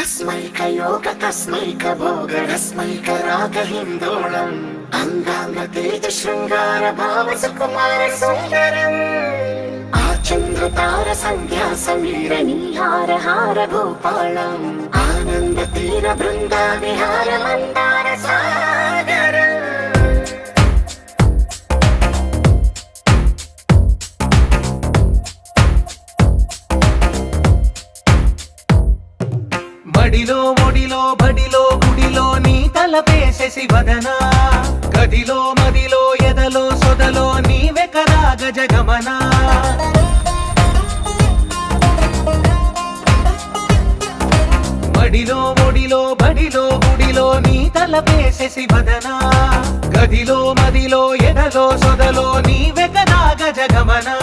तस्मैक भोगरस्मैक रागहिन्दोळम् अङ्गाङ्गतेज शृङ्गार भाव सुकुमार सुन्दरम् आचन्द्रतार सन्ध्या समीर नीहार हार भूपालम् आनन्द तीर बृन्दा विहार मन्दार सागरम् మడిలో ఒడిలో బడిలో గుడిలో నీ తలపేసేసి వదనా గదిలో మదిలో ఎదలో సొదలో నీవే కదా గజగమనా మడిలో ఒడిలో బడిలో గుడిలో నీ తలపేసేసి వదనా గదిలో మదిలో ఎదలో సొదలో నీవే కదా గజగమనా